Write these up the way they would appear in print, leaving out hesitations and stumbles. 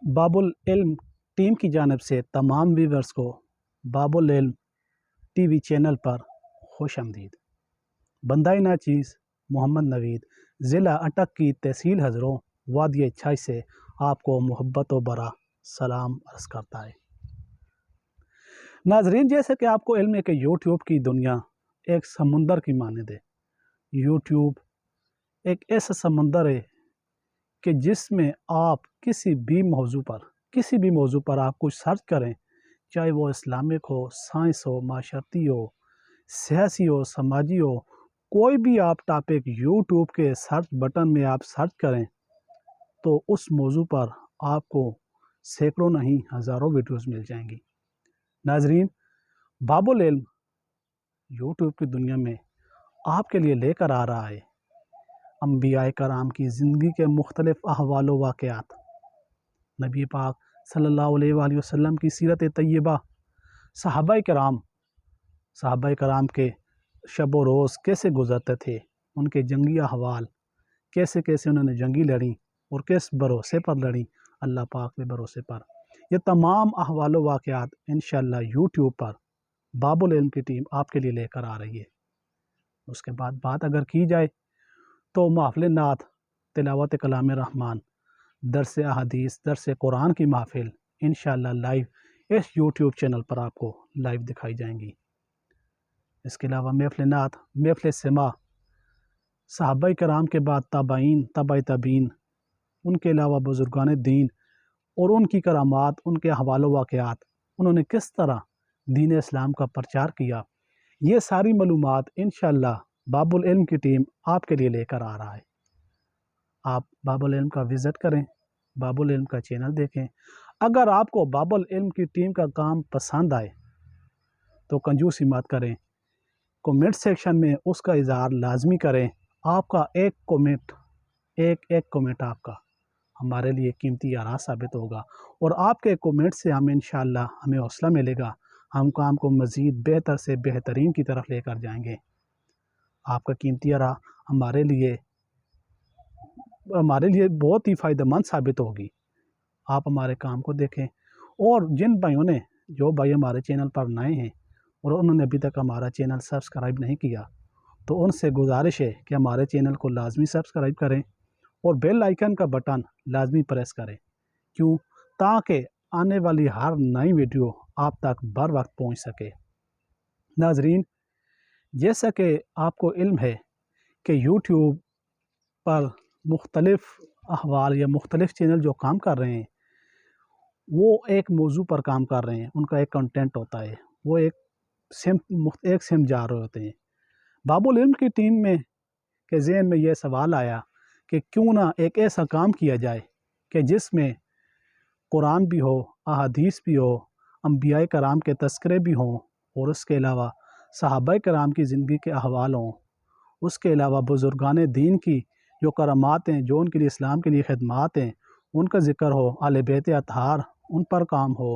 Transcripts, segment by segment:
باب العلم ٹیم کی جانب سے تمام ویورز کو باب العلم ٹی وی چینل پر خوش آمدید۔ بندہ ناچیز محمد نوید ضلع اٹک کی تحصیل ہزروں وادی چھائی سے آپ کو محبت و برا سلام عرض کرتا ہے۔ ناظرین، جیسے کہ آپ کو علم ہے کہ یوٹیوب کی دنیا ایک سمندر کی مانند ہے۔ یوٹیوب ایک ایسا سمندر ہے کہ جس میں آپ کسی بھی موضوع پر آپ کچھ سرچ کریں، چاہے وہ اسلامک ہو، سائنس ہو، معاشرتی ہو، سیاسی ہو، سماجی ہو، کوئی بھی آپ ٹاپک یوٹیوب کے سرچ بٹن میں آپ سرچ کریں تو اس موضوع پر آپ کو سینکڑوں نہیں ہزاروں ویڈیوز مل جائیں گی۔ ناظرین، باب العلم یوٹیوب کی دنیا میں آپ کے لیے لے کر آ رہا ہے انبیاء کرام کی زندگی کے مختلف احوال و واقعات، نبی پاک صلی اللہ علیہ وآلہ وسلم کی سیرت طیبہ، صحابہ کرام کے شب و روز کیسے گزرتے تھے، ان کے جنگی احوال کیسے انہوں نے جنگی لڑی اور کس بھروسے پر لڑی، اللہ پاک کے بھروسے پر۔ یہ تمام احوال و واقعات انشاءاللہ یوٹیوب پر باب العلم کی ٹیم آپ کے لیے لے کر آ رہی ہے۔ اس کے بعد بات اگر کی جائے تو محفل نعت، تلاوت کلام رحمان، درس احادیث، درس قرآن کی محفل انشاءاللہ لائیو اس یوٹیوب چینل پر آپ کو لائیو دکھائی جائیں گی۔ اس کے علاوہ محفل نعت، محفل سماع، صحابہ کرام کے بعد تابعین، تبع تابعین، ان کے علاوہ بزرگان دین اور ان کی کرامات، ان کے احوال و واقعات، انہوں نے کس طرح دین اسلام کا پرچار کیا، یہ ساری معلومات انشاءاللہ باب العلم کی ٹیم آپ کے لیے لے کر آ رہا ہے۔ آپ باب العلم کا وزٹ کریں، باب العلم کا چینل دیکھیں۔ اگر آپ کو باب العلم کی ٹیم کا کام پسند آئے تو کنجوسی مت کریں، کومنٹ سیکشن میں اس کا اظہار لازمی کریں۔ آپ کا ایک کومنٹ آپ کا ہمارے لیے قیمتی آرا ثابت ہوگا، اور آپ کے کومنٹ سے انشاءاللہ ہمیں حوصلہ ملے گا، ہم کام کو مزید بہتر سے بہترین کی طرف لے کر جائیں گے۔ آپ کا قیمتی آرا ہمارے لیے بہت ہی فائدہ مند ثابت ہوگی۔ آپ ہمارے کام کو دیکھیں، اور جن بھائیوں نے جو بھائی ہمارے چینل پر نئے ہیں اور انہوں نے ابھی تک ہمارا چینل سبسکرائب نہیں کیا تو ان سے گزارش ہے کہ ہمارے چینل کو لازمی سبسکرائب کریں اور بیل آئیکن کا بٹن لازمی پریس کریں، کیوں؟ تاکہ آنے والی ہر نئی ویڈیو آپ تک بر وقت پہنچ سکے۔ ناظرین، جیسا کہ آپ کو علم ہے کہ یوٹیوب پر مختلف احوال یا مختلف چینل جو کام کر رہے ہیں وہ ایک موضوع پر کام کر رہے ہیں، ان کا ایک کنٹینٹ ہوتا ہے، وہ ایک سم جا رہے ہوتے ہیں۔ باب العلم کی ٹیم میں کے ذہن میں یہ سوال آیا کہ کیوں نہ ایک ایسا کام کیا جائے کہ جس میں قرآن بھی ہو، احادیث بھی ہو، انبیاء کرام کے تذکرے بھی ہوں، اور اس کے علاوہ صحابہ کرام کی زندگی کے احوال ہوں، اس کے علاوہ بزرگان دین کی جو کرامات ہیں، جو ان کے لیے اسلام کے لیے خدمات ہیں، ان کا ذکر ہو، اہل بیت اطہار ان پر کام ہو۔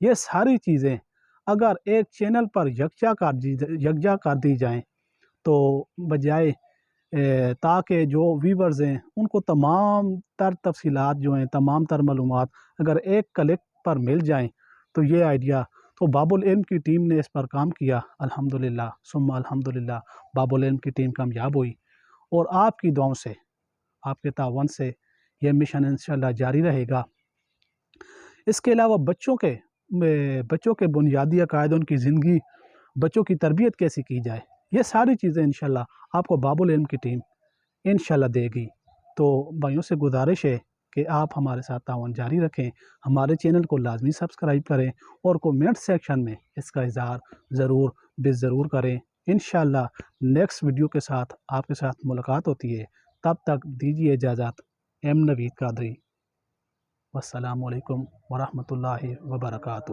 یہ ساری چیزیں اگر ایک چینل پر یکجا کر دی جائیں تو بجائے تاکہ جو ویورز ہیں ان کو تمام تر تفصیلات جو ہیں، تمام تر معلومات اگر ایک کلک پر مل جائیں تو یہ آئیڈیا تو باب العلم کی ٹیم نے اس پر کام کیا، الحمدللہ ثم الحمدللہ باب العلم کی ٹیم کامیاب ہوئی، اور آپ کی دعاؤں سے، آپ کے تعاون سے یہ مشن انشاءاللہ جاری رہے گا۔ اس کے علاوہ بچوں کے بنیادی عقائد، ان کی زندگی، بچوں کی تربیت کیسی کی جائے، یہ ساری چیزیں انشاءاللہ آپ کو باب العلم کی ٹیم انشاءاللہ دے گی۔ تو بھائیوں سے گزارش ہے کہ آپ ہمارے ساتھ تعاون جاری رکھیں، ہمارے چینل کو لازمی سبسکرائب کریں، اور کومنٹ سیکشن میں اس کا اظہار ضرور کریں۔ انشاءاللہ نیکسٹ ویڈیو کے ساتھ آپ کے ساتھ ملاقات ہوتی ہے، تب تک دیجیے اجازت۔ نوید قادری، والسلام علیکم ورحمۃ اللہ وبرکاتہ۔